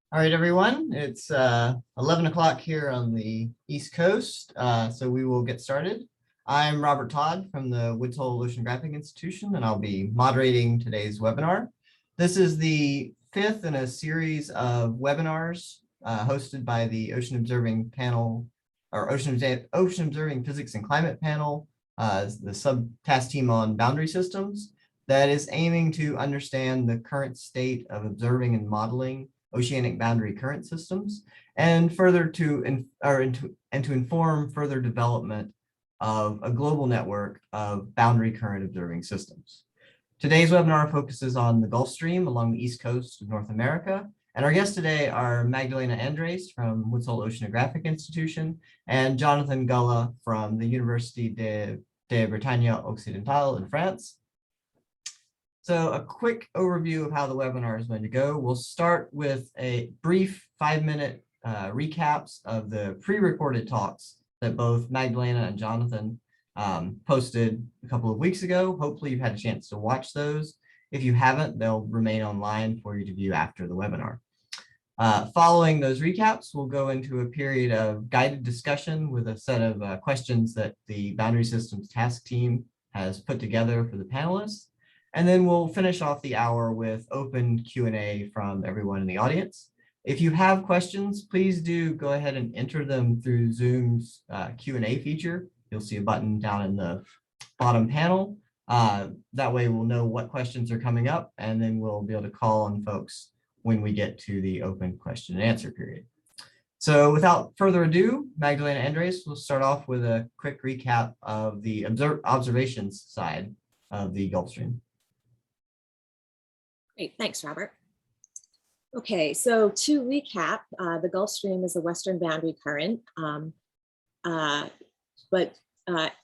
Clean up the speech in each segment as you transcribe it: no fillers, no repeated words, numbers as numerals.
All right, everyone, it's 11 o'clock here on the East Coast, so we will get started. I'm Robert Todd from the Woods Hole Oceanographic Institution, and I'll be moderating today's webinar. This is the fifth in a series of webinars hosted by the Ocean Observing Panel, or Ocean Observing Physics and Climate Panel, the sub-task team on boundary systems, that is aiming to understand the current state of observing and modeling oceanic boundary current systems, and further to inform further development of a global network of boundary current observing systems. Today's webinar focuses on the Gulf Stream along the east coast of North America, and our guests today are Magdalena Andres from Woods Hole Oceanographic Institution and Jonathan Gula from the University de Bretagne Occidentale in France. So a quick overview of how the webinar is going to go. We'll start with a brief 5-minute recaps of the pre-recorded talks that both Magdalena and Jonathan posted a couple of weeks ago. Hopefully you've had a chance to watch those. If you haven't, they'll remain online for you to view after the webinar. Following those recaps, we'll go into a period of guided discussion with a set of questions that the Boundary Systems Task Team has put together for the panelists. And then we'll finish off the hour with open Q&A from everyone in the audience. If you have questions, please do go ahead and enter them through Zoom's Q&A feature. You'll see a button down in the bottom panel. That way we'll know what questions are coming up, and then we'll be able to call on folks when we get to the open question and answer period. So without further ado, Magdalena Andres will start off with a quick recap of the observations side of the Gulf Stream. Great, thanks, Robert. Okay, so to recap, the Gulf Stream is the western boundary current, but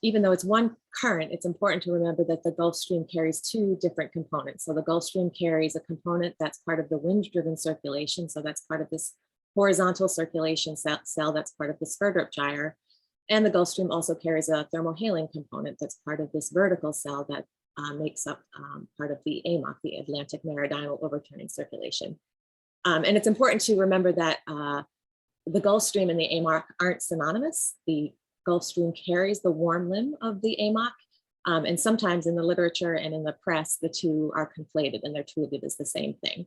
even though it's one current, it's important to remember that the Gulf Stream carries two different components. So the Gulf Stream carries a component that's part of the wind-driven circulation, so that's part of this horizontal circulation cell that's part of the Sverdrup gyre, and the Gulf Stream also carries a thermohaline component that's part of this vertical cell that makes up part of the AMOC, the Atlantic Meridional Overturning Circulation. And it's important to remember that the Gulf Stream and the AMOC aren't synonymous. The Gulf Stream carries the warm limb of the AMOC, and sometimes in the literature and in the press, the two are conflated and they're treated as the same thing.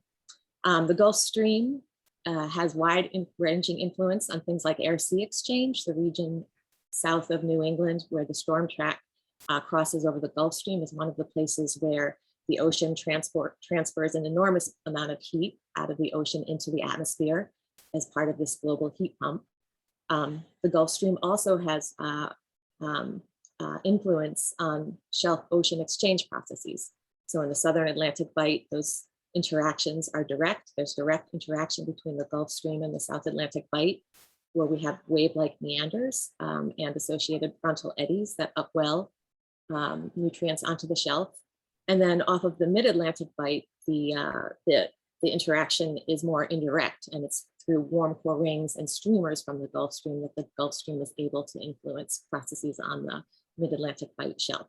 The Gulf Stream has wide-ranging influence on things like air-sea exchange, the region south of New England where the storm track crosses over the Gulf Stream is one of the places where the ocean transfers an enormous amount of heat out of the ocean into the atmosphere as part of this global heat pump. The Gulf Stream also has influence on shelf ocean exchange processes. So in the Southern Atlantic Bight, those interactions are direct. There's direct interaction between the Gulf Stream and the South Atlantic Bight, where we have wave-like meanders and associated frontal eddies that upwell nutrients onto the shelf. And then off of the Mid-Atlantic Bight, the interaction is more indirect, and it's through warm core rings and streamers from the Gulf Stream that the Gulf Stream is able to influence processes on the Mid-Atlantic Bight shelf.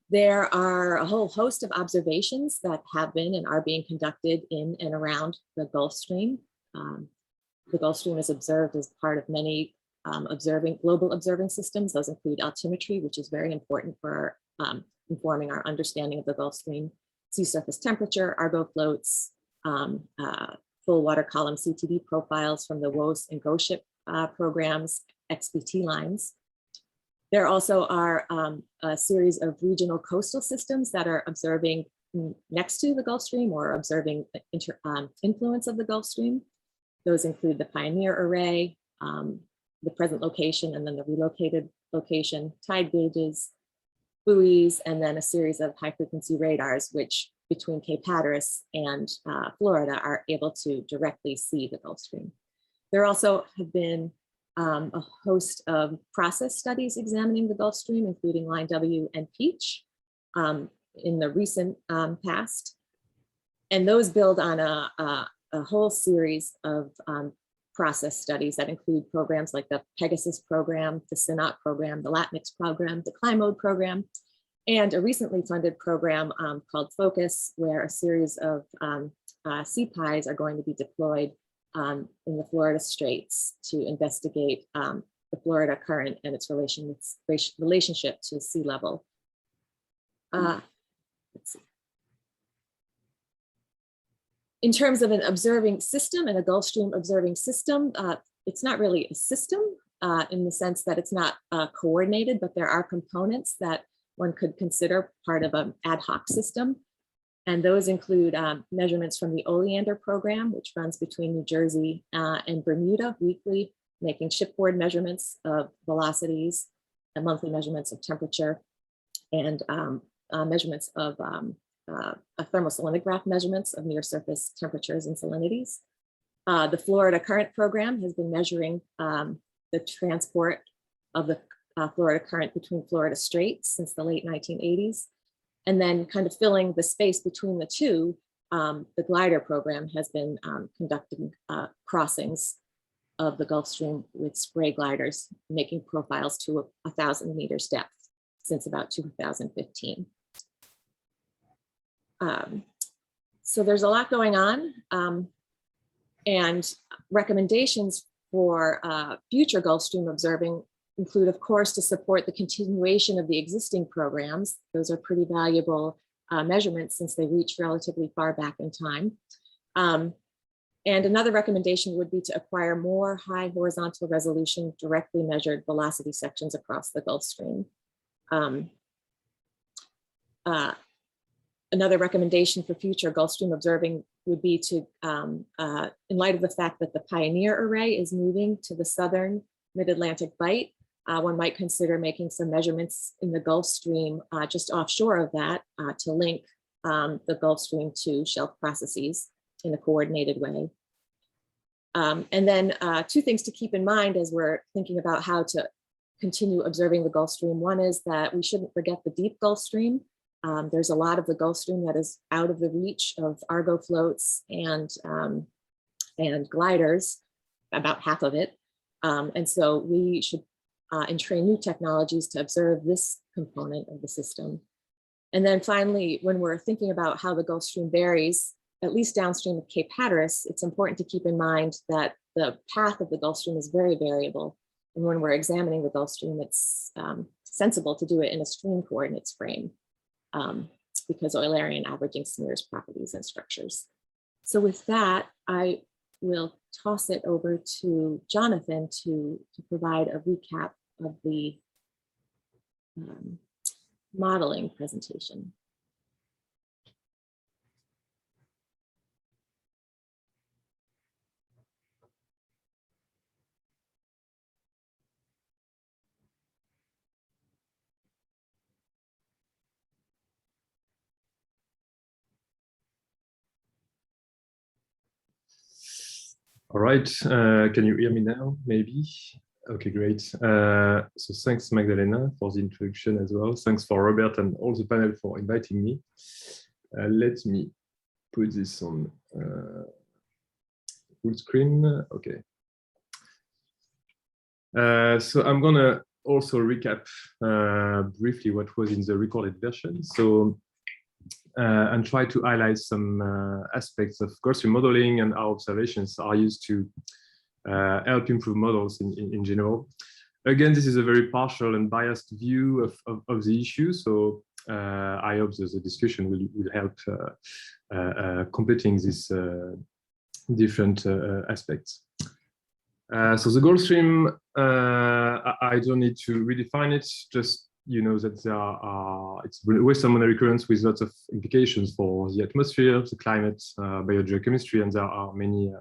There are a whole host of observations that have been and are being conducted in and around the Gulf Stream. The Gulf Stream is observed as part of many global observing systems. Those include altimetry, which is very important for informing our understanding of the Gulf Stream: sea surface temperature, Argo floats, full water column CTD profiles from the WOS and GOSHIP programs, XBT lines. There also are a series of regional coastal systems that are observing next to the Gulf Stream or observing the influence of the Gulf Stream. Those include the Pioneer Array, the present location, and then the relocated location, tide gauges, buoys, and then a series of high frequency radars, which between Cape Hatteras and Florida are able to directly see the Gulf Stream. There also have been a host of process studies examining the Gulf Stream, including Line W and Peach in the recent past. And those build on a whole series of process studies that include programs like the Pegasus program, the SINOT program, the LATMIX program, the CLIMODE program, and a recently funded program called FOCUS, where a series of CPIs are going to be deployed in the Florida Straits to investigate the Florida current and its relationship to sea level. Let's see. In terms of an observing system and a Gulf Stream observing system, it's not really a system in the sense that it's not coordinated, but there are components that one could consider part of an ad hoc system. And those include measurements from the Oleander program, which runs between New Jersey and Bermuda weekly, making shipboard measurements of velocities and monthly measurements of temperature, and measurements of a thermosalinograph measurements of near surface temperatures and salinities. The Florida Current program has been measuring the transport of the Florida current between Florida Straits since the late 1980s. And then kind of filling the space between the two, the glider program has been conducting crossings of the Gulf Stream with spray gliders, making profiles to 1,000 meters depth since about 2015. So there's a lot going on, and recommendations for future Gulf Stream observing include, of course, to support the continuation of the existing programs. Those are pretty valuable measurements since they reach relatively far back in time. And another recommendation would be to acquire more high horizontal resolution, directly measured velocity sections across the Gulf Stream. Another recommendation for future Gulf Stream observing would be to, in light of the fact that the Pioneer Array is moving to the southern mid-Atlantic bight, one might consider making some measurements in the Gulf Stream just offshore of that to link the Gulf Stream to shelf processes in a coordinated way. And then two things to keep in mind as we're thinking about how to continue observing the Gulf Stream. One is that we shouldn't forget the deep Gulf Stream. There's a lot of the Gulf Stream that is out of the reach of Argo floats and gliders, about half of it. And so we should entrain new technologies to observe this component of the system. And then finally, when we're thinking about how the Gulf Stream varies, at least downstream of Cape Hatteras, it's important to keep in mind that the path of the Gulf Stream is very variable. And when we're examining the Gulf Stream, it's sensible to do it in a stream coordinates frame because Eulerian averaging smears properties and structures. So with that, I will toss it over to Jonathan to provide a recap of the modeling presentation. All right, can you hear me now, maybe? Okay, great. So thanks, Magdalena, for the introduction as well. Thanks for Robert and all the panel for inviting me. Let me put this on full screen. Okay. So I'm gonna also recap briefly what was in the recorded version. So and try to highlight some aspects of Gulf Stream modeling and our observations are used to help improve models in general. Again, this is a very partial and biased view of the issue. So I hope the discussion will help completing these different aspects. So the Gulf Stream, I don't need to redefine it, just that there are it's western monary currents with lots of implications for the atmosphere, the climate, biogeochemistry, and there are many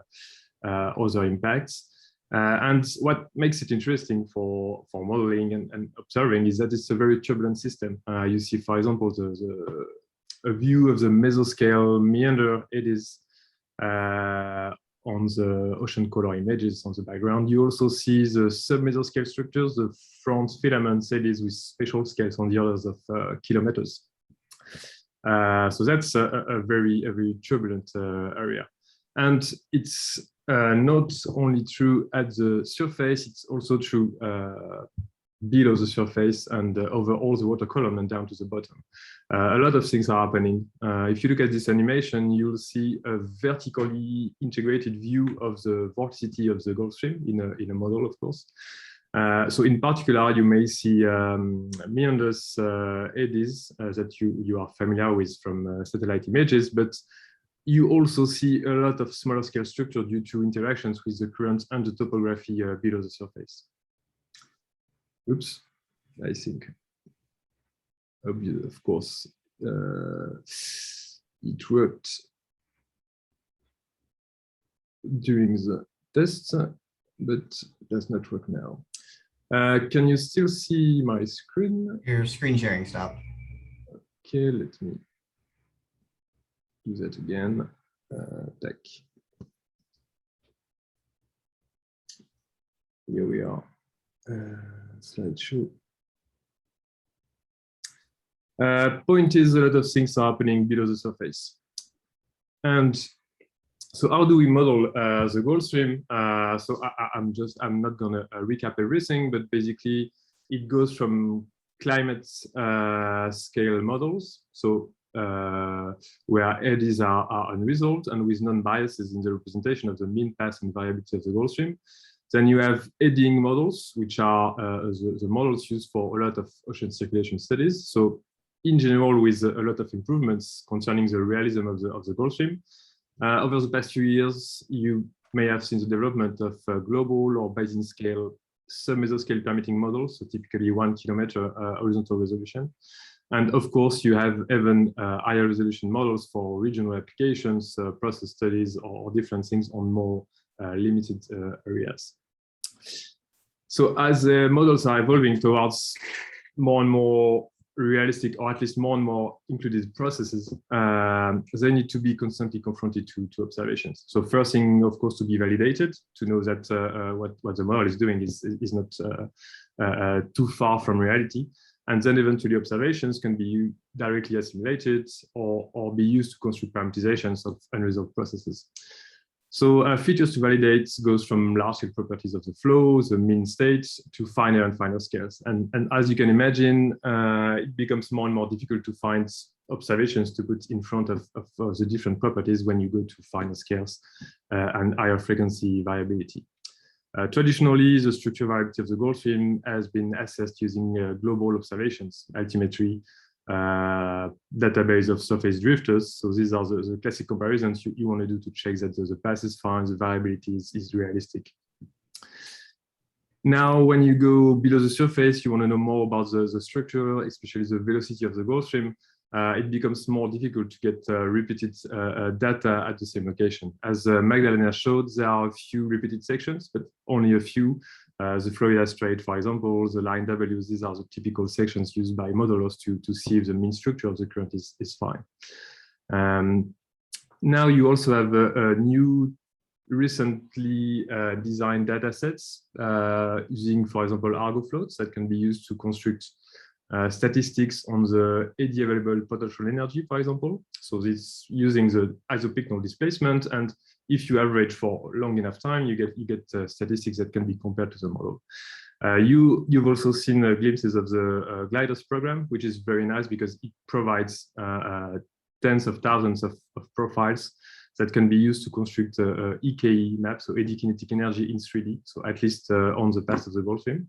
other impacts. And what makes it interesting for modeling and observing is that it's a very turbulent system. You see, for example, a view of the mesoscale meander eddies on the ocean color images on the background. You also see the sub-mesoscale structures, the front filaments eddies with spatial scales on the orders of kilometers. So that's a very turbulent area. And it's not only true at the surface, it's also true below the surface and over all the water column and down to the bottom. A lot of things are happening. If you look at this animation, you'll see a vertically integrated view of the vorticity of the Gulf Stream in a model, of course. So in particular, you may see meanders eddies that you are familiar with from satellite images, but you also see a lot of smaller scale structure due to interactions with the current and the topography below the surface. Oops, I think, of course, it worked during the test, but does not work now. Can you still see my screen? Your screen sharing stopped. Okay, let me do that again. Tack. Here we are. Slideshow. Point is, a lot of things are happening below the surface. And so how do we model the Gulf Stream? So I'm not gonna recap everything, but basically it goes from climate scale models. So where eddies are unresolved and with non-biases in the representation of the mean path and variability of the Gulf Stream. Then you have eddying models, which are the models used for a lot of ocean circulation studies. So in general, with a lot of improvements concerning the realism of the Gulf Stream. Over the past few years, you may have seen the development of global or basin scale sub-mesoscale permitting models, so typically 1 kilometer horizontal resolution. And of course, you have even higher resolution models for regional applications, process studies, or different things on more limited areas. So as the models are evolving towards more and more realistic, or at least more and more included processes, they need to be constantly confronted to observations. So first thing, of course, to be validated, to know that what the model is doing is not too far from reality. And then eventually observations can be directly assimilated or be used to construct parameterizations of unresolved processes. So features to validate goes from large-scale properties of the flow, the mean state, to finer and finer scales. And as you can imagine, it becomes more and more difficult to find observations to put in front of the different properties when you go to finer scales and higher frequency variability. Traditionally, the structure variability of the Gulf Stream has been assessed using global observations, altimetry, database of surface drifters. So these are the classic comparisons you want to do to check that the path is fine, the variability is realistic. Now, when you go below the surface, you want to know more about the structure, especially the velocity of the Gulf Stream. It becomes more difficult to get repeated data at the same location. As Magdalena showed, there are a few repeated sections, but only a few. The Florida Strait, for example, the line Ws, these are the typical sections used by modelers to see if the mean structure of the current is fine. Now you also have a new recently designed data sets using, for example, Argo floats that can be used to construct statistics on the eddy available potential energy, for example. So this using the isopycnal displacement, and if you average for long enough time, you get statistics that can be compared to the model. You've also seen glimpses of the Gliders program, which is very nice because it provides tens of thousands of profiles that can be used to construct EKE maps, so eddy kinetic energy in 3D, so at least on the path of the Gulf Stream.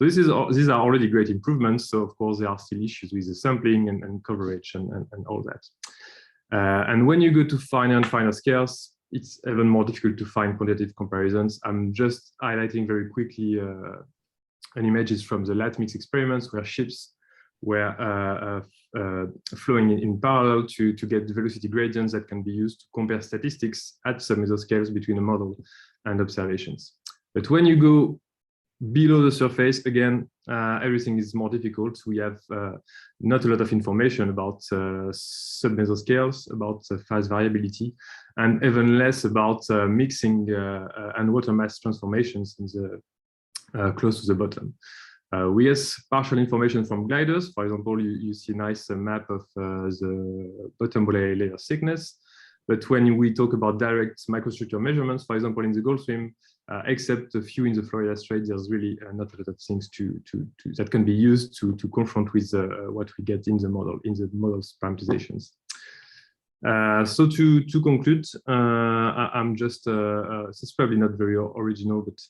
So these are already great improvements. So of course, there are still issues with the sampling and coverage and all that. And when you go to finer and finer scales, it's even more difficult to find quantitative comparisons. I'm just highlighting very quickly an images from the light mix experiments where ships were flowing in parallel to get the velocity gradients that can be used to compare statistics at some mesoscales between a model and observations. But when you go below the surface, again, everything is more difficult. We have not a lot of information about sub-mesoscales, about phase variability, and even less about mixing and water mass transformations in the close to the bottom. We have partial information from gliders. For example, you see a nice map of the bottom layer thickness. But when we talk about direct microstructure measurements, for example, in the Gulf Stream, except a few in the Florida Strait, there's really not a lot of things that can be used to confront with what we get in the model's parameterizations. So to conclude, I'm just, it's probably not very original, but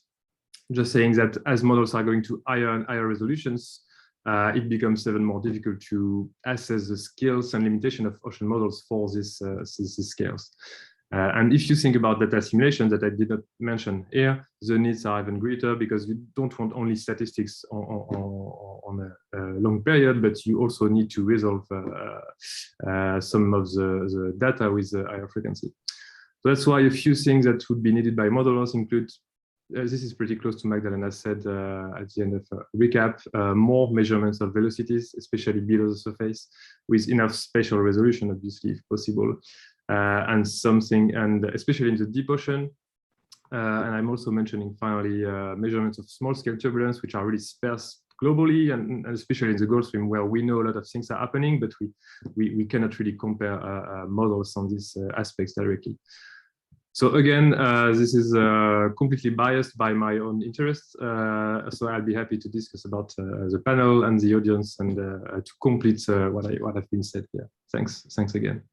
just saying that as models are going to higher and higher resolutions, it becomes even more difficult to assess the skills and limitation of ocean models for these scales. And if you think about data simulation that I did not mention here, the needs are even greater because you don't want only statistics on a long period, but you also need to resolve some of the data with higher frequency. So that's why a few things that would be needed by modelers include, this is pretty close to Magdalena said at the end of recap, more measurements of velocities, especially below the surface, with enough spatial resolution, obviously, if possible. And especially in the deep ocean. And I'm also mentioning finally measurements of small scale turbulence, which are really sparse globally, and especially in the Gulf Stream, where we know a lot of things are happening, but we cannot really compare models on these aspects directly. So again, this is completely biased by my own interests. So I'll be happy to discuss about the panel and the audience and to complete what I've been said here. Thanks again.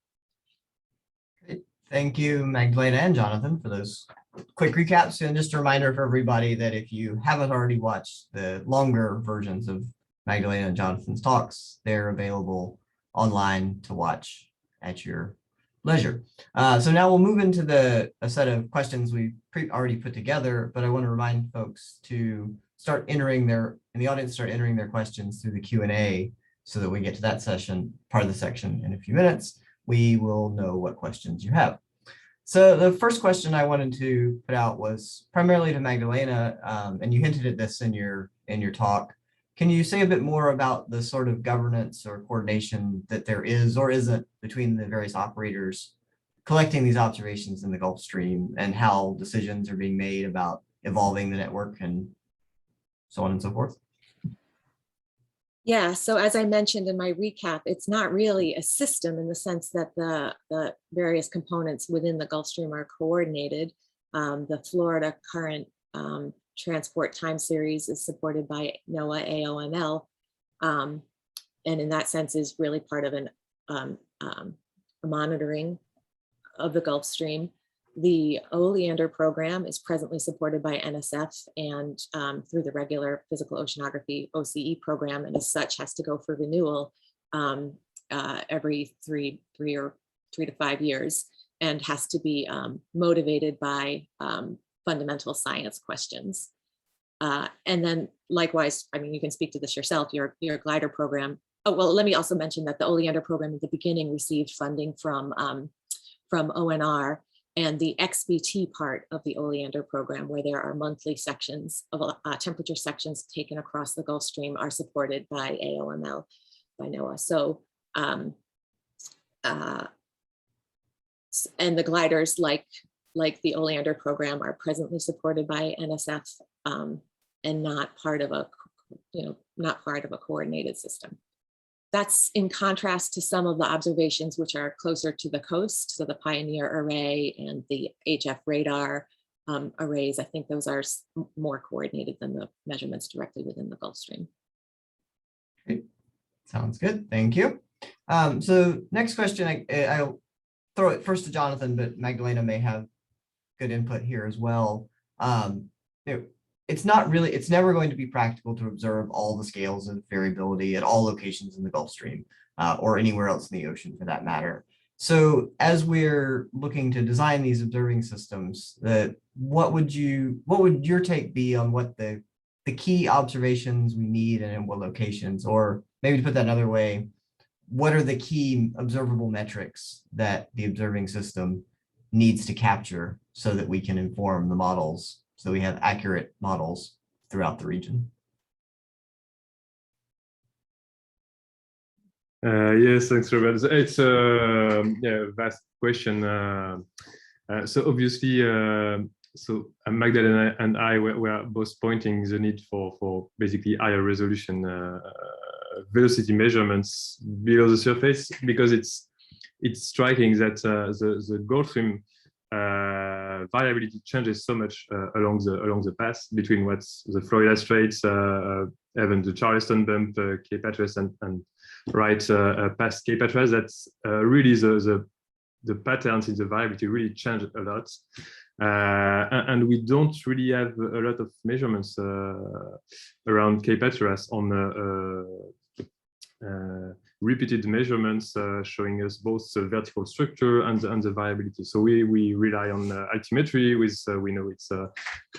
Thank you, Magdalena and Jonathan, for those quick recaps. And just a reminder for everybody that if you haven't already watched the longer versions of Magdalena and Jonathan's talks, they're available online to watch at your leisure. So now we'll move into a set of questions we already put together, but I want to remind folks to start entering their questions through the Q&A so that we get to that part of the section in a few minutes. We will know what questions you have. So the first question I wanted to put out was primarily to Magdalena, and you hinted at this in your talk. Can you say a bit more about the sort of governance or coordination that there is or isn't between the various operators collecting these observations in the Gulf Stream, and how decisions are being made about evolving the network and so on and so forth? Yeah, so as I mentioned in my recap, it's not really a system in the sense that the various components within the Gulf Stream are coordinated. The Florida Current Transport Time Series is supported by NOAA AOML, and in that sense is really part of a monitoring of the Gulf Stream. The Oleander program is presently supported by NSF and through the regular physical oceanography OCE program, and as such has to go for renewal every three to 5 years, and has to be motivated by fundamental science questions. And then likewise, I mean, you can speak to this yourself, your glider program. Oh, well, let me also mention that the Oleander program at the beginning received funding from ONR, and the XBT part of the Oleander program, where there are monthly sections of temperature sections taken across the Gulf Stream, are supported by AOML, by NOAA. So, and the gliders, like the Oleander program, are presently supported by NSF and not part of a coordinated system. That's in contrast to some of the observations which are closer to the coast. So the Pioneer Array and the HF radar arrays, I think those are more coordinated than the measurements directly within the Gulf Stream. Great. Sounds good. Thank you. So next question, I'll throw it first to Jonathan, but Magdalena may have good input here as well. it's not really, it's never going to be practical to observe all the scales of variability at all locations in the Gulf Stream or anywhere else in the ocean for that matter. So as we're looking to design these observing systems, what would your take be on what the key observations we need and in what locations? Or maybe to put that another way, what are the key observable metrics that the observing system needs to capture so that we can inform the models, so we have accurate models throughout the region? Yes, thanks, Robert. It's a vast question. So obviously, Magdalena and I were both pointing the need for basically higher resolution velocity measurements below the surface, because it's striking that the Gulf Stream variability changes so much along the path between what's the Florida Straits, even the Charleston bump, Cape Hatteras, and right past Cape Hatteras. That's really the patterns in the variability really change a lot. And we don't really have a lot of measurements around Cape Hatteras on repeated measurements showing us both the vertical structure and the variability. So we rely on altimetry. We know it's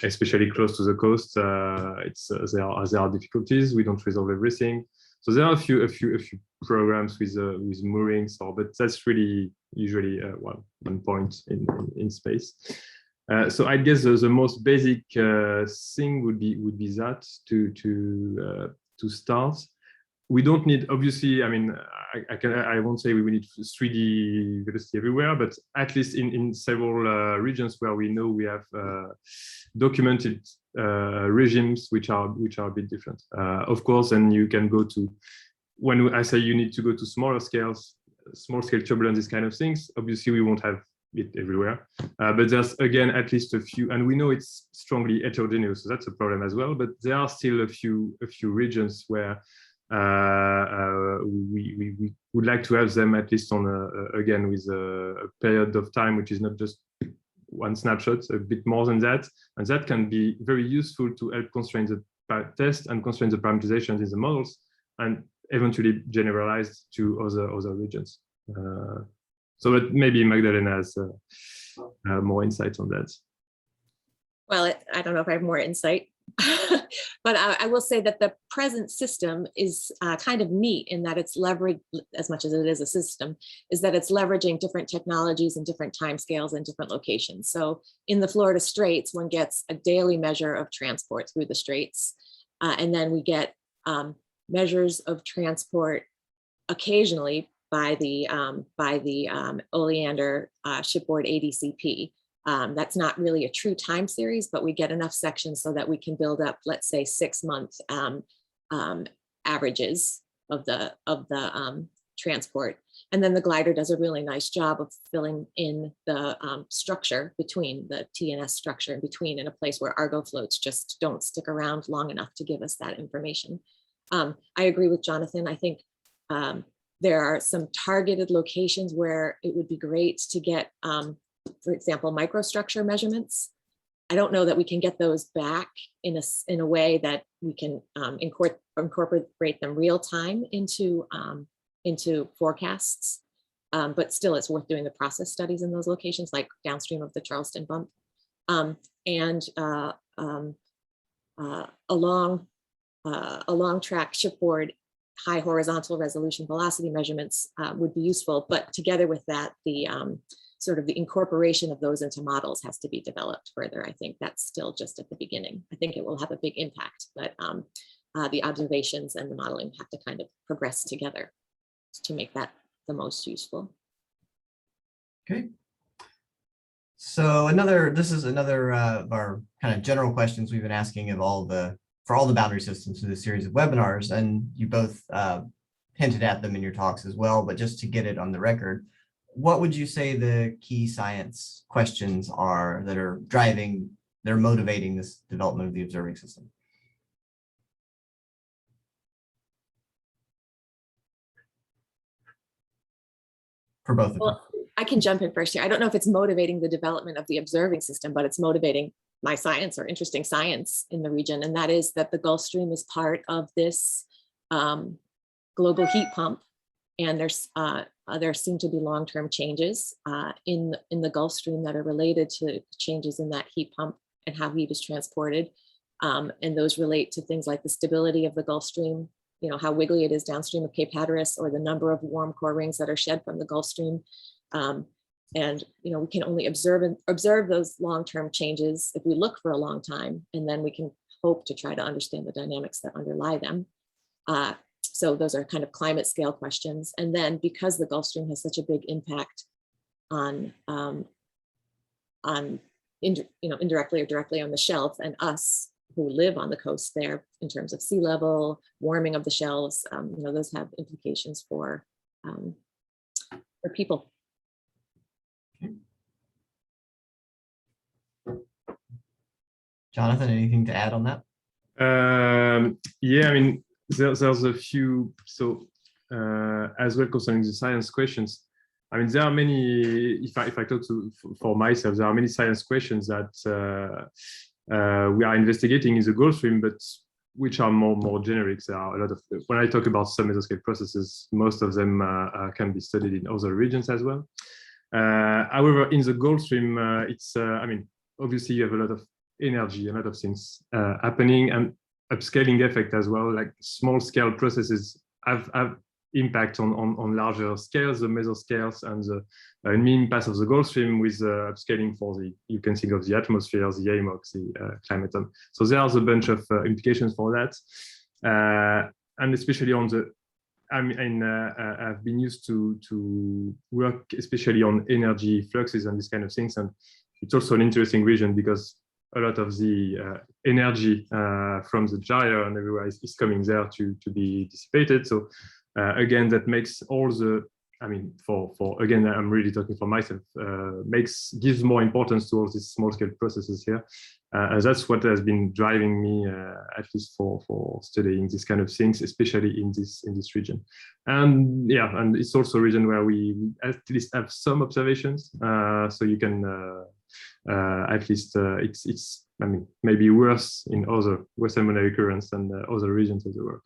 especially close to the coast. There are difficulties. We don't resolve everything. So there are a few programs with moorings, but that's really usually one point in space. So I guess the most basic thing would be that to start. We don't need, obviously, I mean, I won't say we need 3D velocity everywhere, but at least in several regions where we know we have documented regimes which are a bit different. Of course, and you can go to, when I say you need to go to smaller scales, small scale turbulence, these kind of things, obviously we won't have it everywhere. But there's, again, at least a few, and we know it's strongly heterogeneous, so that's a problem as well, but there are still a few regions where we would like to have them at least on again with a period of time which is not just one snapshot, a bit more than that, and that can be very useful to help constrain the test and constrain the parameterizations in the models, and eventually generalized to other regions. So but maybe Magdalena has more insight on that. Well, I don't know if I have more insight. But I will say that the present system is kind of neat in that it's leveraged, as much as it is a system, is that it's leveraging different technologies and different timescales and different locations. So in the Florida Straits, one gets a daily measure of transport through the Straits. And then we get measures of transport occasionally by the Oleander shipboard ADCP. That's not really a true time series, but we get enough sections so that we can build up, let's say, 6-month averages of the transport. And then the glider does a really nice job of filling in the structure between the TNS structure in between, in a place where Argo floats just don't stick around long enough to give us that information. I agree with Jonathan. I think there are some targeted locations where it would be great to get for example, microstructure measurements. I don't know that we can get those back in a way that we can incorporate them real time into forecasts, but still it's worth doing the process studies in those locations, like downstream of the Charleston bump. And along track shipboard, high horizontal resolution velocity measurements would be useful, but together with that, the sort of the incorporation of those into models has to be developed further. I think that's still just at the beginning. I think it will have a big impact, but the observations and the modeling have to kind of progress together to make that the most useful. Okay. So this is another of our kind of general questions we've been asking of for all the boundary systems through this series of webinars, and you both hinted at them in your talks as well, but just to get it on the record, what would you say the key science questions are that are motivating this development of the observing system? For both of them. Well, I can jump in first here. I don't know if it's motivating the development of the observing system, but it's motivating my science or interesting science in the region, and that is that the Gulf Stream is part of this global heat pump, and there seem to be long-term changes in the Gulf Stream that are related to changes in that heat pump and how heat is transported, and those relate to things like the stability of the Gulf Stream, how wiggly it is downstream of Cape Hatteras, or the number of warm core rings that are shed from the Gulf Stream. And we can only observe those long-term changes if we look for a long time, and then we can hope to try to understand the dynamics that underlie them. So those are kind of climate scale questions. And then because the Gulf Stream has such a big impact on indirectly or directly on the shelf and us who live on the coast there in terms of sea level, warming of the shelves, those have implications for people. Jonathan, anything to add on that? Yeah, I mean, there's a few, so as well concerning the science questions. I mean, there are many, if I talk for myself, there are many science questions that we are investigating in the Gulf Stream, but which are more generic. There are a lot of, when I talk about some mesoscale processes, most of them can be studied in other regions as well. However, in the Gulf Stream, it's, I mean, obviously you have a lot of energy, a lot of things happening, and upscaling effect as well, like small scale processes have impact on larger scales, the mesoscales and the mean pass of the Gulf Stream with upscaling for the, you can think of the atmosphere, the AMOC, the climaton. So there's a bunch of implications for that. And especially on the, I mean, I've been used to work especially on energy fluxes and these kind of things. And it's also an interesting region because a lot of the energy from the gyre and everywhere is coming there to be dissipated. So again, that makes all the, I mean, for again, I'm really talking for myself, gives more importance to all these small scale processes here. And that's what has been driving me, at least for studying these kind of things, especially in this region. And yeah, and it's also a region where we at least have some observations. So you can at least it's I mean maybe worse in other Western monary currents than other regions of the world.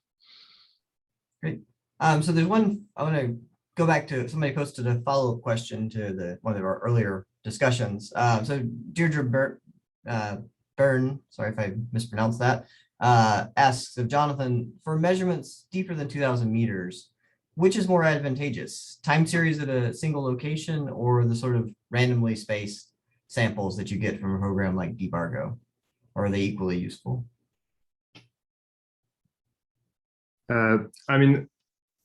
Great. So there's one, I want to go back to, somebody posted a follow-up question to one of our earlier discussions. So Deirdre Byrne, sorry if I mispronounced that, asks of Jonathan, for measurements deeper than 2,000 meters, which is more advantageous, time series at a single location or the sort of randomly spaced samples that you get from a program like Deepargo? Or are they equally useful? I mean,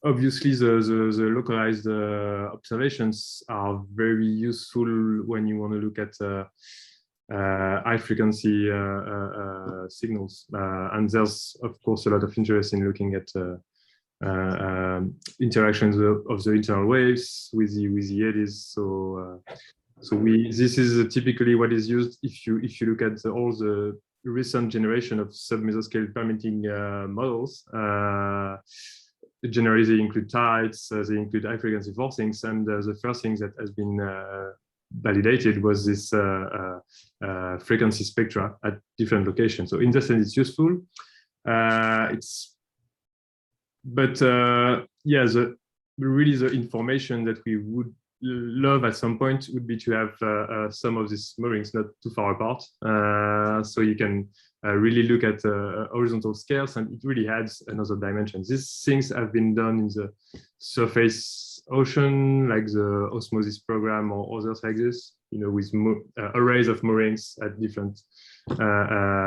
obviously the localized observations are very useful when you want to look at high frequency signals. And there's of course a lot of interest in looking at interactions of the internal waves with the eddies. So this is typically what is used if you look at all the recent generation of sub-mesoscale permitting models. Generally, they include tides, they include high frequency forcings, and the first thing that has been validated was this frequency spectra at different locations. So in that sense, it's useful. Yeah, really the information that we would love at some point would be to have some of these moorings not too far apart, so you can really look at horizontal scales, and it really adds another dimension. These things have been done in the surface ocean, like the osmosis program or others like this, with arrays of moorings at different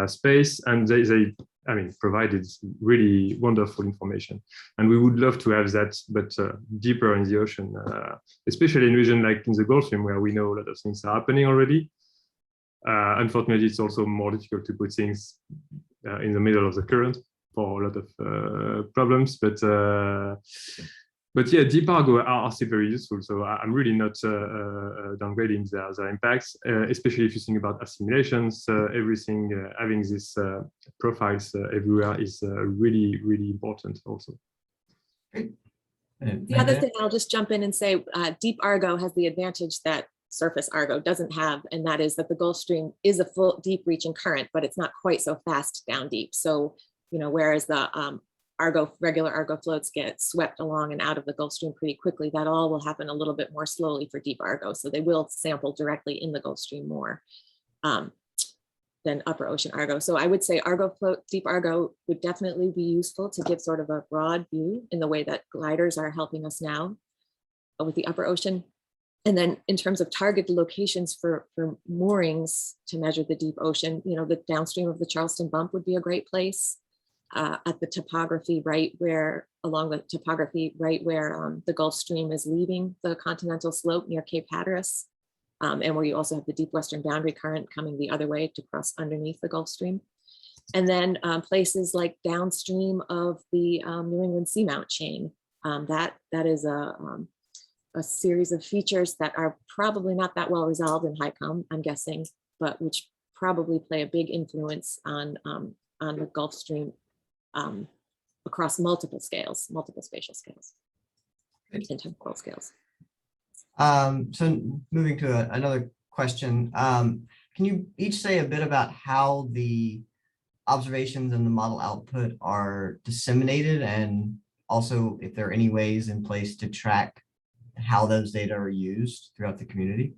space, and they I mean, provided really wonderful information. And we would love to have that, but deeper in the ocean, especially in region like in the Gulf Stream, where we know a lot of things are happening already. Unfortunately, it's also more difficult to put things in the middle of the current for a lot of problems. But yeah, Deepargo are still very useful. So I'm really not downgrading their impacts, especially if you think about assimilations. Everything having these profiles everywhere is really, really important also. The other thing I'll just jump in and say, Deepargo has the advantage that surface Argo doesn't have, and that is that the Gulf Stream is a full deep reaching current, but it's not quite so fast down deep. So, whereas the regular Argo floats get swept along and out of the Gulf Stream pretty quickly, that all will happen a little bit more slowly for deep Argo. So they will sample directly in the Gulf Stream more than upper ocean Argo. So I would say Argo float, deep Argo would definitely be useful to give sort of a broad view in the way that gliders are helping us now with the upper ocean. And then in terms of targeted locations for moorings to measure the deep ocean, the downstream of the Charleston Bump would be a great place. At the topography along the topography right where the Gulf Stream is leaving the continental slope near Cape Hatteras, and where you also have the deep western boundary current coming the other way to cross underneath the Gulf Stream. And then places like downstream of the New England Seamount chain. That is a series of features that are probably not that well resolved in HICOM, I'm guessing, but which probably play a big influence on the Gulf Stream across multiple scales, multiple spatial scales, and temporal scales. So moving to another question, can you each say a bit about how the observations and the model output are disseminated, and also if there are any ways in place to track how those data are used throughout the community?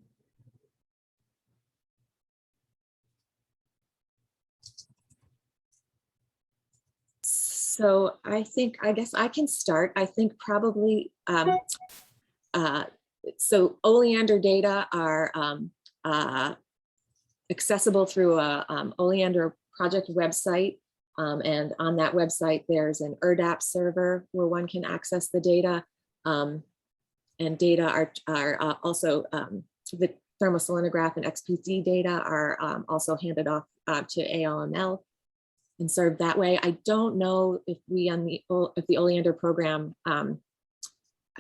So I guess I can start. I think probably, so Oleander data are accessible through a Oleander project website. And on that website, there's an ERDAP server where one can access the data. And data are also, the thermoselenograph and XPD data are also handed off to ALML and served that way. I don't know if the Oleander program, I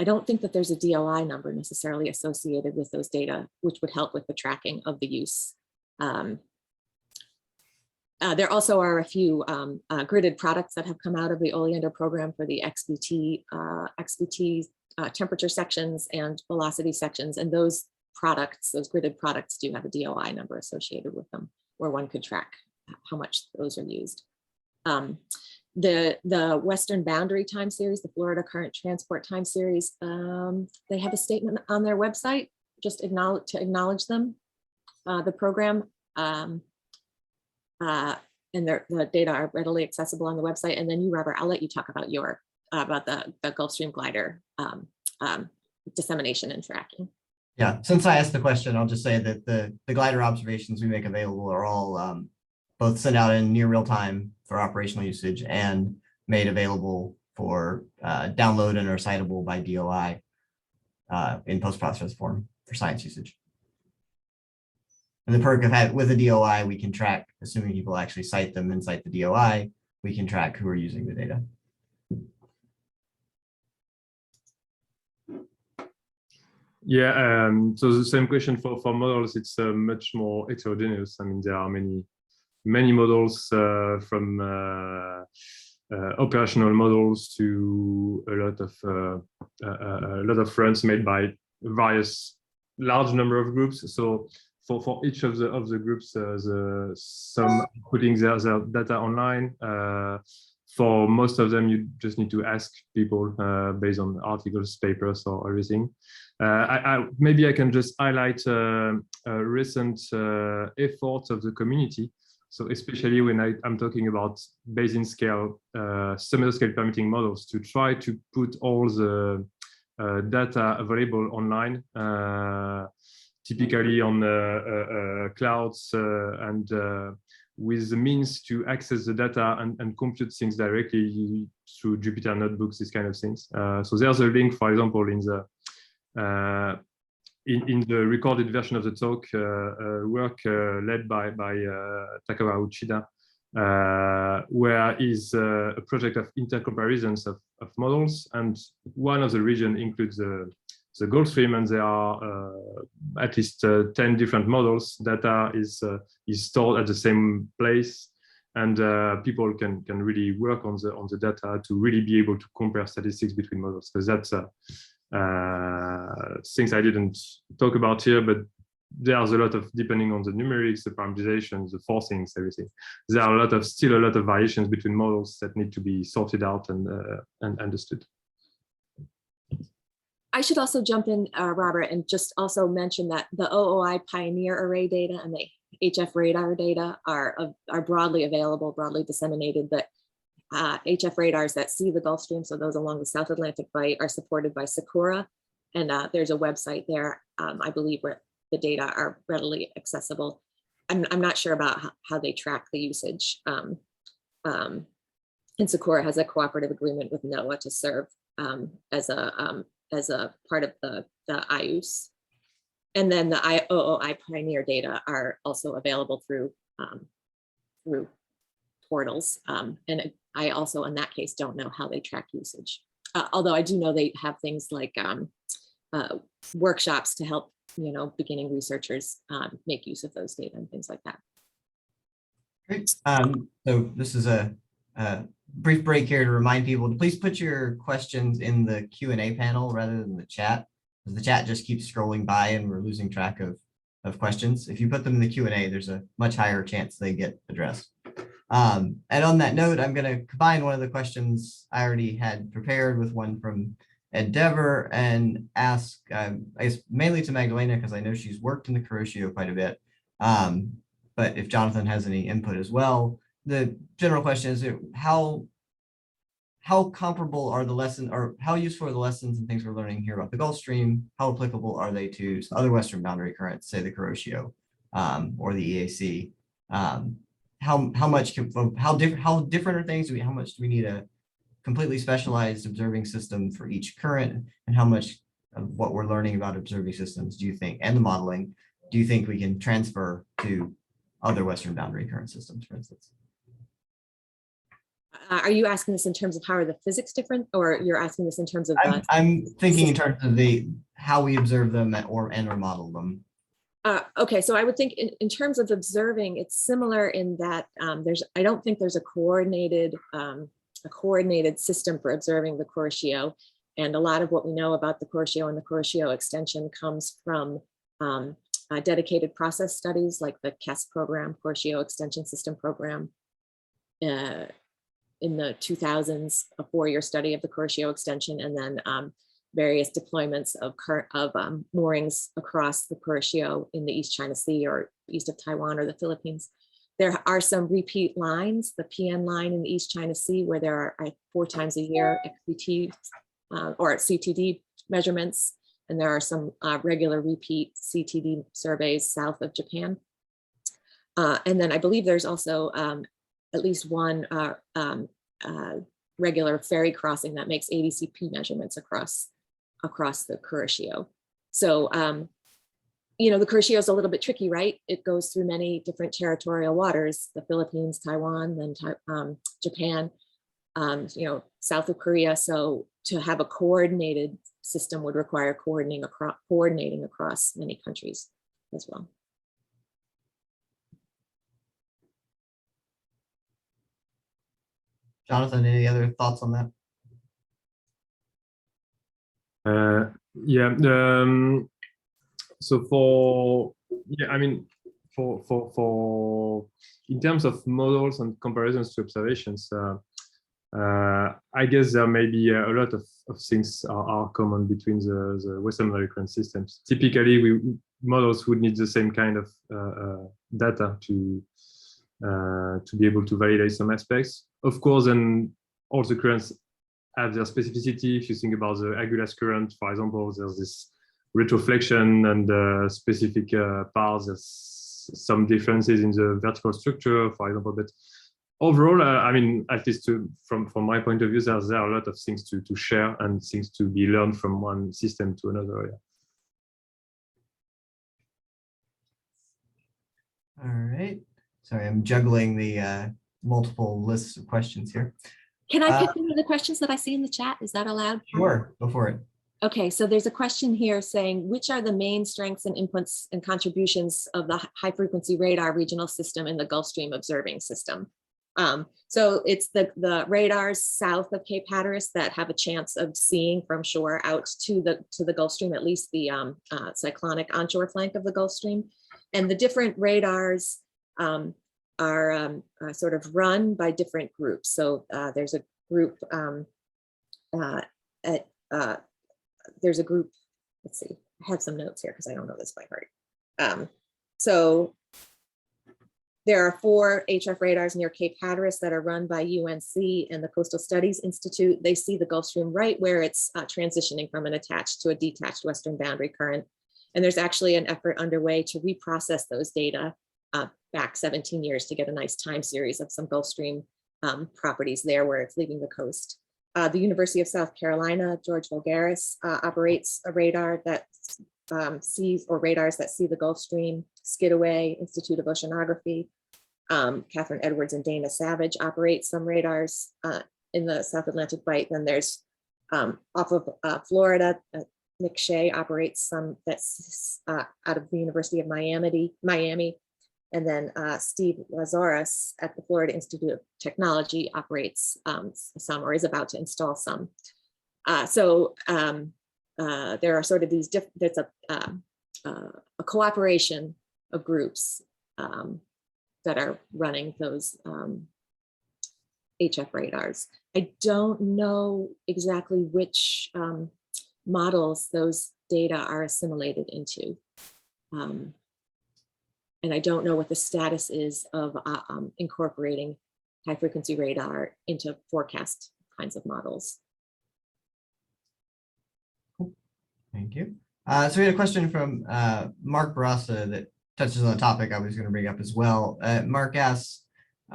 don't think that there's a DOI number necessarily associated with those data, which would help with the tracking of the use. There also are a few gridded products that have come out of the Oleander program for the XBT temperature sections and velocity sections. And those products, those gridded products, do have a DOI number associated with them where one could track how much those are used. The Western Boundary Time Series, the Florida Current Transport Time Series, they have a statement on their website, just to acknowledge them, the program, and the data are readily accessible on the website. And then you, Robert, I'll let you talk about about the Gulf Stream glider dissemination and tracking. Yeah, since I asked the question, I'll just say that the glider observations we make available are all both sent out in near real time for operational usage and made available for download and are citable by DOI in post-process form for science usage. And the perk of with a DOI, we can track, assuming people actually cite them and cite the DOI, we can track who are using the data. Yeah, so the same question for models, it's much more heterogeneous. I mean, there are many models from operational models to a lot of runs made by various large number of groups. So for each of the groups, some putting their data online. For most of them, you just need to ask people based on articles, papers, or everything. Maybe I can just highlight a recent effort of the community. So especially when I'm talking about basin scale, mesoscale permitting models, to try to put all the data available online, typically on clouds and with the means to access the data and compute things directly through Jupyter notebooks, these kind of things. So there's a link, for example, in the recorded version of the talk, work led by Takawa Uchida, where is a project of intercomparisons of models, and one of the region includes the Gulf Stream, and there are at least 10 different models. Data is stored at the same place, and people can really work on the data to really be able to compare statistics between models, because that's things I didn't talk about here, but there's a lot of, depending on the numerics, the parameterizations, the forcings, everything. There are still a lot of variations between models that need to be sorted out and understood. I should also jump in, Robert, and just also mention that the OOI Pioneer Array data and the HF radar data are broadly available, broadly disseminated. But HF radars that see the Gulf Stream, so those along the South Atlantic Bight, are supported by Sakura. And there's a website there, I believe, where the data are readily accessible. I'm not sure about how they track the usage. And Sakura has a cooperative agreement with NOAA to serve as a part of the IUS. And then the OOI Pioneer data are also available through portals. And I also, in that case, don't know how they track usage. Although I do know they have things like workshops to help, beginning researchers make use of those data and things like that. Great. So this is a brief break here to remind people to please put your questions in the Q&A panel rather than the chat, because the chat just keeps scrolling by and we're losing track of questions. If you put them in the Q&A, there's a much higher chance they get addressed. And on that note, I'm going to combine one of the questions I already had prepared with one from Ed Dever and ask, I guess, mainly to Magdalena, because I know she's worked in the Kuroshio quite a bit. But if Jonathan has any input as well, the general question is how comparable are the lessons, or how useful are the lessons and things we're learning here about the Gulf Stream? How applicable are they to other Western boundary currents, say the Kuroshio or the EAC? How different are things? How much do we need a completely specialized observing system for each current, and how much of what we're learning about observing systems do you think, and the modeling, do you think we can transfer to other Western boundary current systems, for instance? Are you asking this in terms of how are the physics different, or you're asking this in terms of? I'm thinking in terms of how we observe them or model them. Okay, so I would think in terms of observing, it's similar in that I don't think there's a coordinated system for observing the Kuroshio, and a lot of what we know about the Kuroshio and the Kuroshio extension comes from dedicated process studies like the KESS program, Kuroshio Extension System Program. In the 2000s, a 4-year study of the Kuroshio extension, and then various deployments of moorings across the Kuroshio in the East China Sea or east of Taiwan or the Philippines. There are some repeat lines, the PN line in the East China Sea, where there are 4 times a year XPT or CTD measurements, and there are some regular repeat CTD surveys south of Japan. And then I believe there's also at least one regular ferry crossing that makes ADCP measurements across the Kuroshio. So, the Kuroshio is a little bit tricky, right? It goes through many different territorial waters, the Philippines, Taiwan, then Japan, south of Korea. So to have a coordinated system would require coordinating across many countries as well. Jonathan, any other thoughts on that? So for in terms of models and comparisons to observations, I guess there may be a lot of things are common between the Western American systems. Typically, models would need the same kind of data to be able to validate some aspects. Of course, then all the currents have their specificity. If you think about the idealized current, for example, there's this retroflexion and specific paths. There's some differences in the vertical structure, for example. But overall, at least from my point of view, there are a lot of things to share and things to be learned from one system to another. All right. Sorry, I'm juggling the multiple lists of questions here. Can I pick one of the questions that I see in the chat? Is that allowed? Sure, go for it. Okay, so there's a question here saying, which are the main strengths and inputs and contributions of the high frequency radar regional system in the Gulf Stream observing system? So it's the radars south of Cape Hatteras that have a chance of seeing from shore out to the Gulf Stream, at least the cyclonic onshore flank of the Gulf Stream. And the different radars are sort of run by different groups. So there's a group there's a group, let's see, I have some notes here because I don't know this by heart. So there are 4 HF radars near Cape Hatteras that are run by UNC and the Coastal Studies Institute. They see the Gulf Stream right where it's transitioning from an attached to a detached western boundary current. And there's actually an effort underway to reprocess those data back 17 years to get a nice time series of some Gulf Stream properties there where it's leaving the coast. The University of South Carolina, George Voulgaris, operates a radar that radars that see the Gulf Stream. Skidaway Institute of Oceanography, Catherine Edwards and Dana Savage operate some radars in the South Atlantic Bight. Then there's off of Florida, Nick Shea operates some that's out of the University of Miami. And then Steve Lazarus at the Florida Institute of Technology operates some or is about to install some. So there are sort of these different, there's a cooperation of groups that are running those HF radars. I don't know exactly which models those data are assimilated into. And I don't know what the status is of incorporating high frequency radar into forecast kinds of models. Thank you. So we had a question from Mark Barassa that touches on the topic I was going to bring up as well. Mark asks,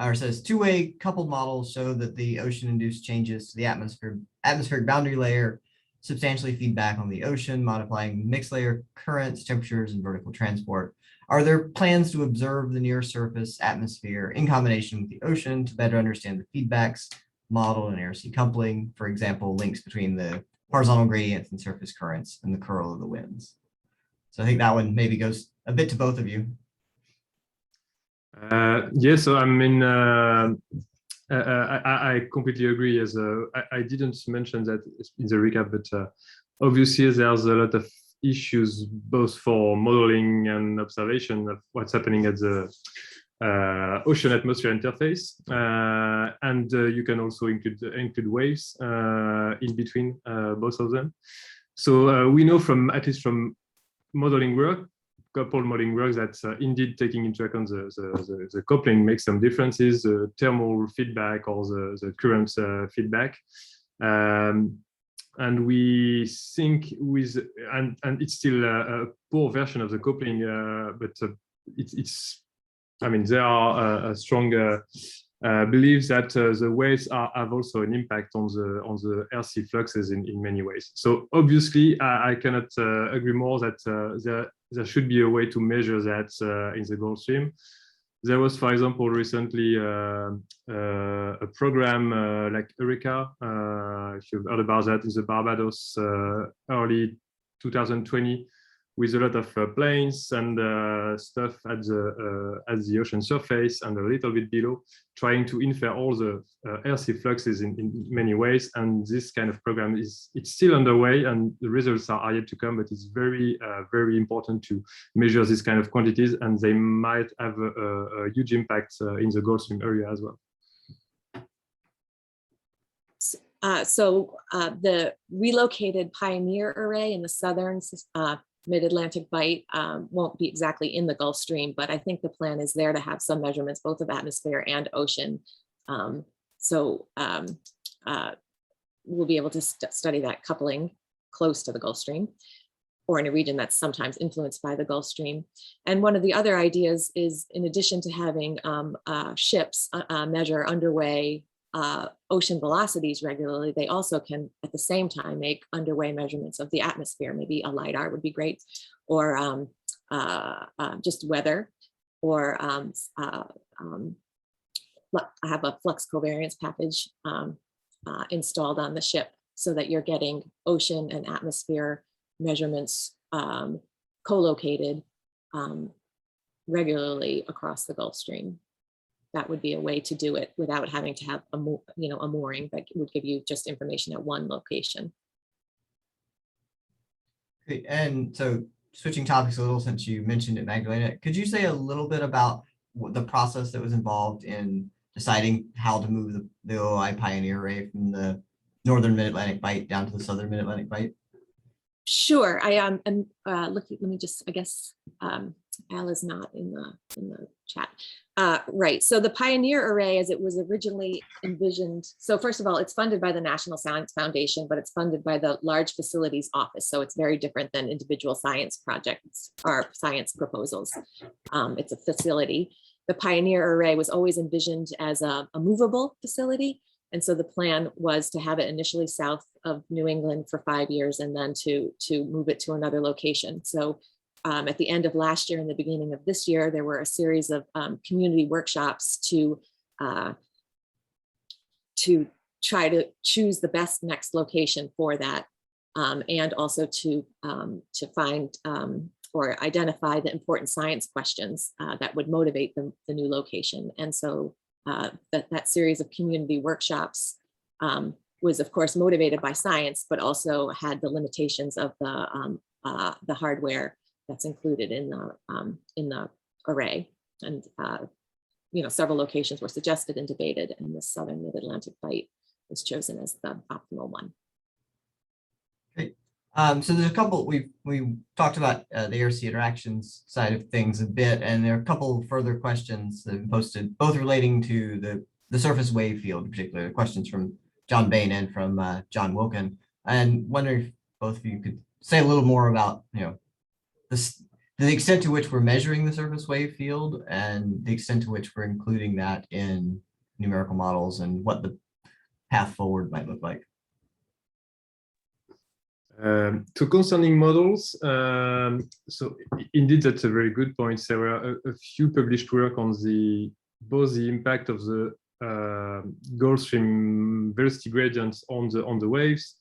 or says, two-way coupled models show that the ocean-induced changes to the atmospheric boundary layer substantially feed back on the ocean, modifying mixed layer currents, temperatures, and vertical transport. Are there plans to observe the near surface atmosphere in combination with the ocean to better understand the feedbacks, model and air-sea coupling, for example, links between the horizontal gradients and surface currents and the curl of the winds? So I think that one maybe goes a bit to both of you. Yeah, so I mean, I completely agree. As I didn't mention that in the recap, but obviously there's a lot of issues both for modeling and observation of what's happening at the ocean atmosphere interface, and you can also include waves in between both of them. So we know from, at least from modeling work, coupled modeling work, that indeed taking into account the coupling makes some differences, the thermal feedback or the current feedback. And we think with, and it's still a poor version of the coupling, but it's, I mean, there are strong beliefs that the waves have also an impact on the air-sea fluxes in many ways. So obviously, I cannot agree more that there should be a way to measure that in the Gulf Stream. There was, for example, recently a program like Eureka, if you've heard about that, in the Barbados early 2020, with a lot of planes and stuff at the ocean surface and a little bit below, trying to infer all the air-sea fluxes in many ways. And this kind of program it's still underway, and the results are yet to come. But it's very, very important to measure this kind of quantities, and they might have a huge impact in the Gulf Stream area as well. So the relocated Pioneer array in the southern mid-Atlantic Bight won't be exactly in the Gulf Stream, but I think the plan is there to have some measurements both of atmosphere and ocean. So we'll be able to study that coupling close to the Gulf Stream or in a region that's sometimes influenced by the Gulf Stream. And one of the other ideas is, in addition to having ships measure underway ocean velocities regularly, they also can at the same time make underway measurements of the atmosphere. Maybe a LiDAR would be great, or just weather, or I have a flux covariance package installed on the ship so that you're getting ocean and atmosphere measurements co-located regularly across the Gulf Stream. that would be a way to do it without having to have a mooring that would give you just information at one location. Great. And so switching topics a little, since you mentioned it, Magdalena, could you say a little bit about the process that was involved in deciding how to move the OI Pioneer array from the northern mid-Atlantic bight down to the southern mid-Atlantic bight? Sure, I am looking, let me just, I guess Al is not in the chat. Right, so the Pioneer array as it was originally envisioned, so first of all, it's funded by the National Science Foundation, but it's funded by the Large Facilities Office, so it's very different than individual science projects or science proposals. It's a facility. The Pioneer array was always envisioned as a movable facility. And so the plan was to have it initially south of New England for 5 years and then to move it to another location. So at the end of last year and the beginning of this year, there were a series of community workshops to try to choose the best next location for that, and also to find or identify the important science questions that would motivate the new location. And so that series of community workshops was of course motivated by science, but also had the limitations of the hardware that's included in the array. And several locations were suggested and debated, and the southern mid-Atlantic bight was chosen as the optimal one. Great. So there's a couple, we talked about the air-sea interactions side of things a bit, and there are a couple further questions that have been posted, both relating to the surface wave field, in particular, questions from John Bain and from John Wilkin. And wondering if both of you could say a little more about, the extent to which we're measuring the surface wave field and the extent to which we're including that in numerical models and what the path forward might look like. So concerning models, so indeed that's a very good point. There were a few published work on both the impact of the Gulf Stream velocity gradients on the waves.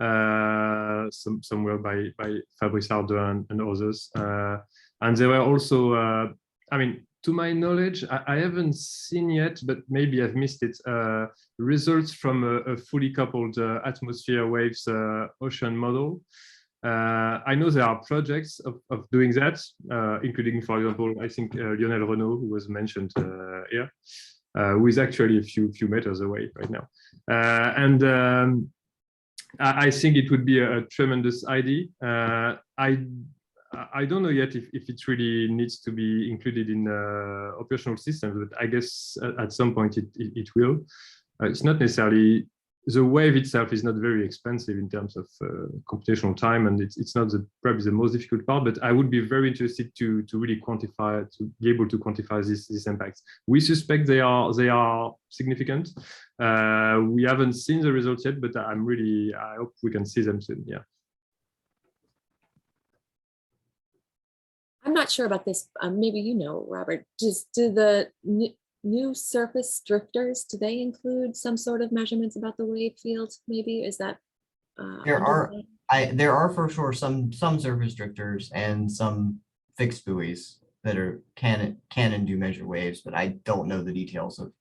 Some were by Fabrice Ardeux and others, and there were also, to my knowledge, I haven't seen yet, but maybe I've missed it, results from a fully coupled atmosphere waves ocean model. I know there are projects of doing that, including, for example, I think Lionel Renaud, who was mentioned here, who is actually a few meters away right now. I think it would be a tremendous idea. I don't know yet if it really needs to be included in operational systems, but I guess at some point it will. It's not necessarily, the wave itself is not very expensive in terms of computational time, and it's not probably the most difficult part, but I would be very interested to really quantify, to be able to quantify these impacts. We suspect they are significant. We haven't seen the results yet, but I hope we can see them soon, yeah. I'm not sure about this. Maybe you know, Robert. Do the new surface drifters, do they include some sort of measurements about the wave field? Maybe is that there are for sure some surface drifters and some fixed buoys that can and do measure waves, but I don't know the details of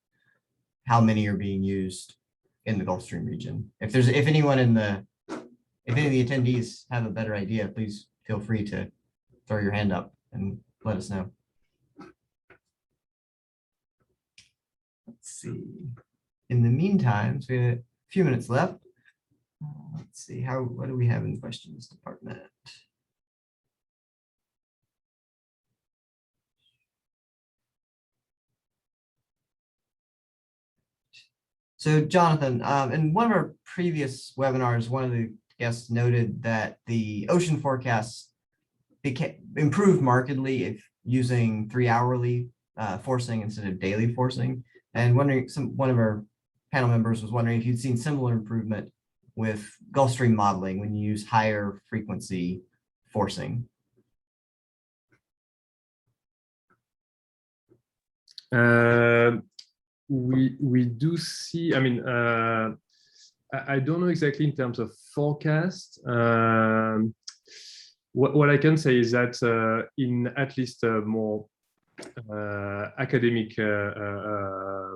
how many are being used in the Gulf Stream region. If any of the attendees have a better idea, please feel free to throw your hand up and let us know. Let's see. In the meantime, so we have a few minutes left. Let's see, what do we have in the questions department? So Jonathan, in one of our previous webinars, one of the guests noted that the ocean forecasts improved markedly if using 3-hourly forcing instead of daily forcing. And wondering, one of our panel members was wondering if you'd seen similar improvement with Gulf Stream modeling when you use higher frequency forcing. We do see, I don't know exactly in terms of forecast. What I can say is that in at least more academic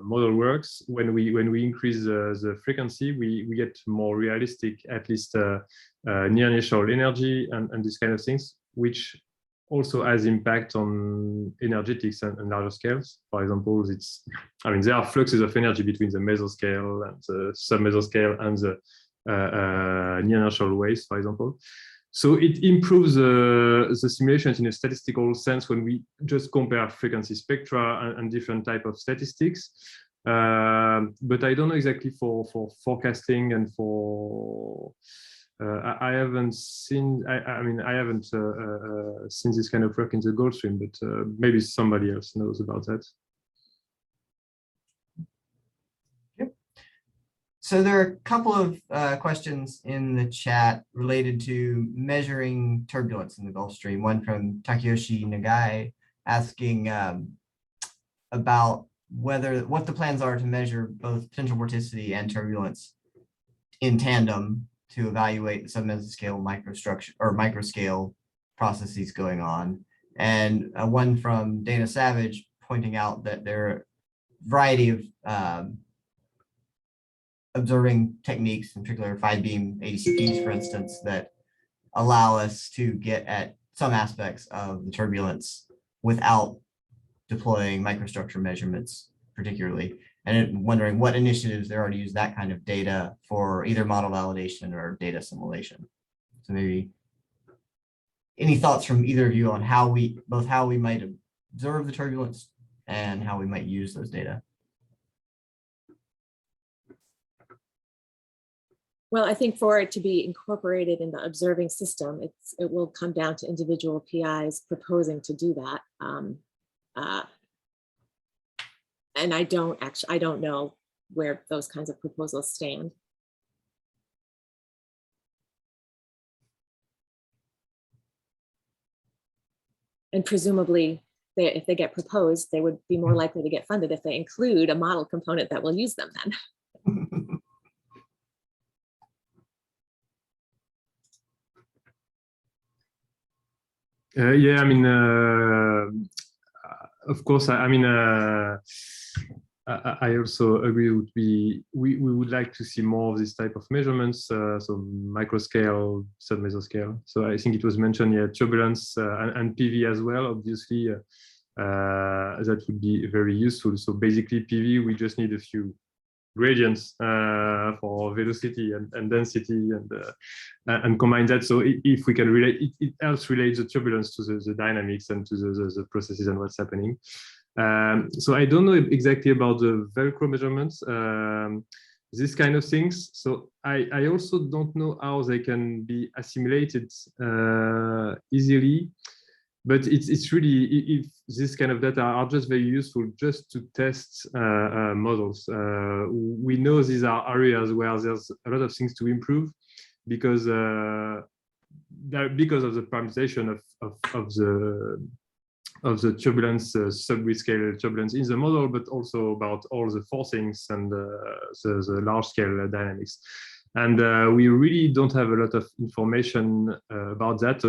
model works, when we increase the frequency, we get more realistic, at least near initial energy and these kind of things, which also has impact on energetics and larger scales. For example, there are fluxes of energy between the mesoscale and the sub-mesoscale and the near inertial waves, for example. So it improves the simulations in a statistical sense when we just compare frequency spectra and different type of statistics. But I don't know exactly for forecasting and for I haven't seen. I haven't seen this kind of work in the Gulf Stream, but maybe somebody else knows about that. So there are a couple of questions in the chat related to measuring turbulence in the Gulf Stream. One from Takeyoshi Nagai asking about what the plans are to measure both potential vorticity and turbulence in tandem to evaluate the sub-mesoscale microstructure or microscale processes going on. And one from Dana Savage pointing out that there are a variety of observing techniques, in particular 5-beam ADCPs, for instance, that allow us to get at some aspects of the turbulence without deploying microstructure measurements particularly. And wondering what initiatives there are to use that kind of data for either model validation or data assimilation. So maybe any thoughts from either of you on both how we might observe the turbulence and how we might use those data? Well, I think for it to be incorporated in the observing system, it will come down to individual PIs proposing to do that. And I don't know where those kinds of proposals stand. And presumably, if they get proposed, they would be more likely to get funded if they include a model component that will use them then. Yeah, I mean, of course, I also agree with we would like to see more of this type of measurements, so microscale, sub-mesoscale. So I think it was mentioned, yeah, turbulence and PV as well, obviously, that would be very useful. So basically PV, we just need a few gradients for velocity and density and combine that. So if we can relate, it helps relate the turbulence to the dynamics and to the processes and what's happening. So I don't know exactly about the Velcro measurements, this kind of things. So I also don't know how they can be assimilated easily. But it's really, if this kind of data are just very useful just to test models. We know these are areas where there's a lot of things to improve because of the parameterization of the turbulence, sub-scale turbulence in the model, but also about all the forcings and the large scale dynamics. And we really don't have a lot of information about that.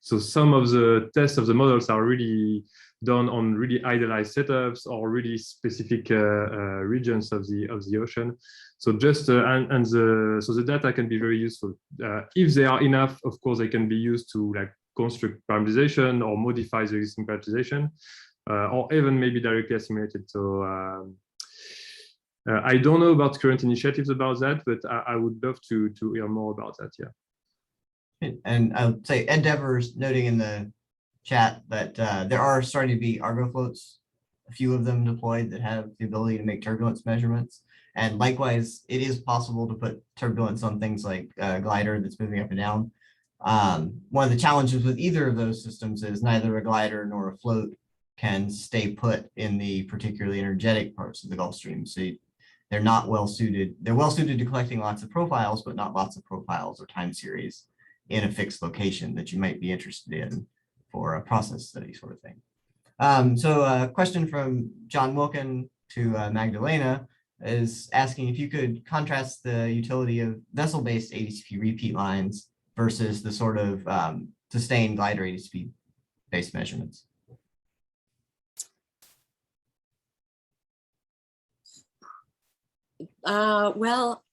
So some of the tests of the models are really done on really idealized setups or really specific regions of the ocean. So just so the data can be very useful. If they are enough, of course, they can be used to like construct parameterization or modify the existing parameterization, or even maybe directly assimilated. So I don't know about current initiatives about that, but I would love to hear more about that. Yeah. And I would say Ed Devers noting in the chat that there are starting to be Argo floats, a few of them deployed that have the ability to make turbulence measurements. And likewise, it is possible to put turbulence on things like a glider that's moving up and down. One of the challenges with either of those systems is neither a glider nor a float can stay put in the particularly energetic parts of the Gulf Stream. So they're not well suited. They're well suited to collecting lots of profiles, but not lots of profiles or time series in a fixed location that you might be interested in for a process study sort of thing. So a question from John Wilkin to Magdalena is asking if you could contrast the utility of vessel-based ADCP repeat lines versus the sort of sustained glider ADCP-based measurements. Well,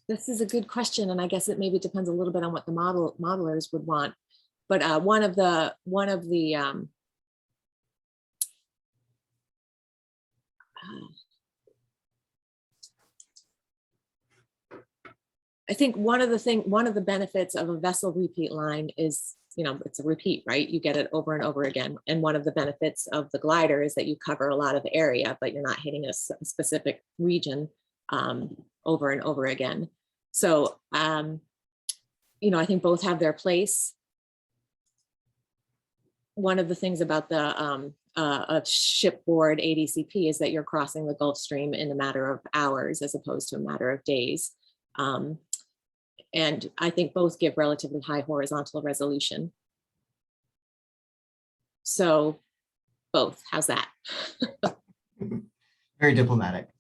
this is a good question, and I guess it maybe depends a little bit on what the modelers would want. But one of the I think one of the benefits of a vessel repeat line is, it's a repeat, right? You get it over and over again. And one of the benefits of the glider is that you cover a lot of area, but you're not hitting a specific region over and over again. So, I think both have their place. One of the things about the a shipboard ADCP is that you're crossing the Gulf Stream in a matter of hours as opposed to a matter of days. And I think both give relatively high horizontal resolution. So both, how's that? Very diplomatic.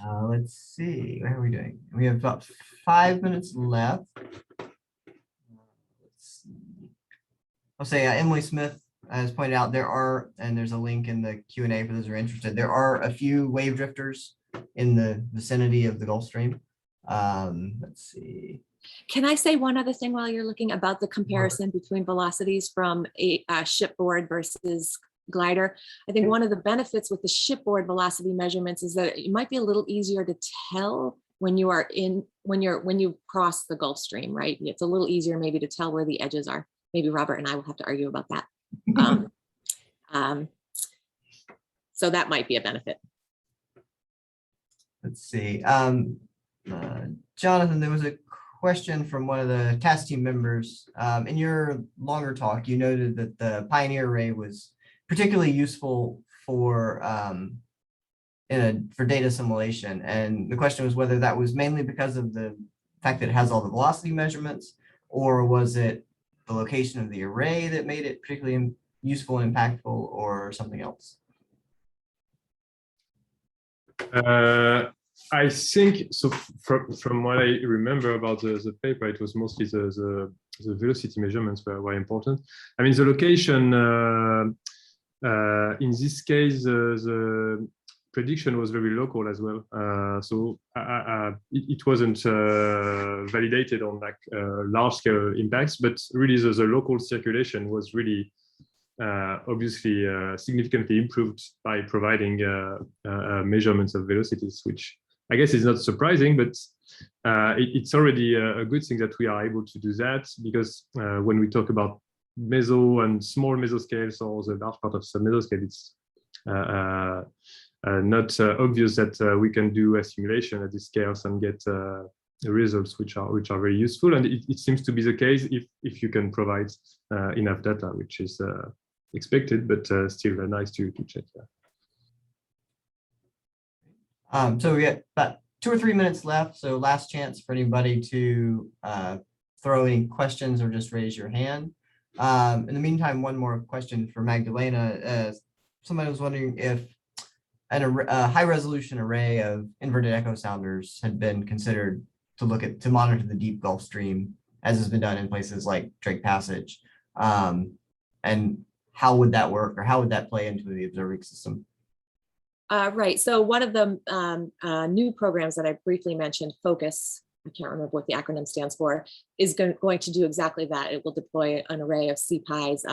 Let's see, how are we doing? We have about 5 minutes left. Let's see. I'll say Emily Smith has pointed out and there's a link in the Q&A for those who are interested, there are a few wave drifters in the vicinity of the Gulf Stream. Let's see. Can I say one other thing while you're looking about the comparison between velocities from a shipboard versus glider? I think one of the benefits with the shipboard velocity measurements is that it might be a little easier to tell when you cross the Gulf Stream, right? It's a little easier maybe to tell where the edges are. Maybe Robert and I will have to argue about that. So that might be a benefit. Let's see. Jonathan, there was a question from one of the task team members. In your longer talk, you noted that the Pioneer array was particularly useful for data assimilation. And the question was whether that was mainly because of the fact that it has all the velocity measurements, or was it the location of the array that made it particularly useful and impactful, or something else? I think so. From what I remember about the paper, it was mostly the velocity measurements were important. I mean, the location in this case, the prediction was very local as well. So it wasn't validated on like large scale impacts, but really the local circulation was really obviously significantly improved by providing measurements of velocities, which I guess is not surprising, but it's already a good thing that we are able to do that, because when we talk about meso and small mesoscales or the large part of sub-mesoscale, it's not obvious that we can do a simulation at these scales and get results which are very useful. And it seems to be the case if you can provide enough data, which is expected, but still nice to check. So we got about 2 or 3 minutes left. So last chance for anybody to throw any questions or just raise your hand. In the meantime, one more question for Magdalena. Somebody was wondering if a high resolution array of inverted echo sounders had been considered to monitor the deep Gulf Stream, as has been done in places like Drake Passage. And how would that work, or how would that play into the observing system? Right. So one of the new programs that I briefly mentioned, FOCUS, I can't remember what the acronym stands for, is going to do exactly that. It will deploy an array of CPIs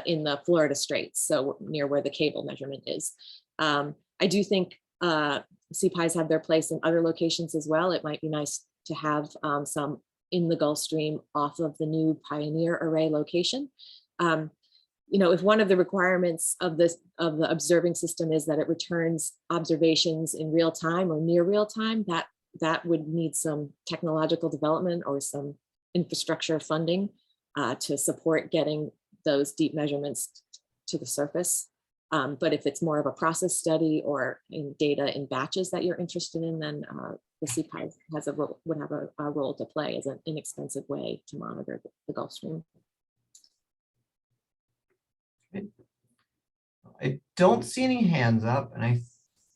in the Florida Straits, so near where the cable measurement is. I do think CPIs have their place in other locations as well. It might be nice to have some in the Gulf Stream off of the new Pioneer array location. If one of the requirements of the observing system is that it returns observations in real time or near real time, that would need some technological development or some infrastructure funding to support getting those deep measurements to the surface. But if it's more of a process study or in data in batches that you're interested in, then the CPI would have a role to play as an inexpensive way to monitor the Gulf Stream. I don't see any hands up, and I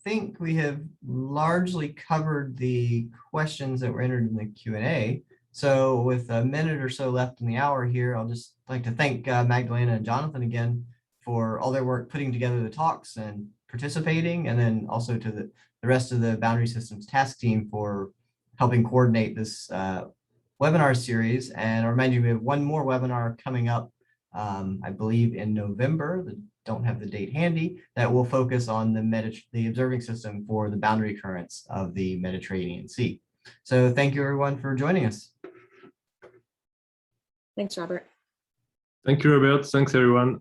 think we have largely covered the questions that were entered in the Q&A. So with a minute or so left in the hour here, I'll just like to thank Magdalena and Jonathan again for all their work putting together the talks and participating, and then also to the rest of the Boundary Systems task team for helping coordinate this webinar series. And I'll remind you, we have one more webinar coming up, I believe in November, don't have the date handy, that will focus on the observing system for the boundary currents of the Mediterranean Sea. So thank you everyone for joining us. Thanks, Robert. Thank you, Robert. Thanks, everyone.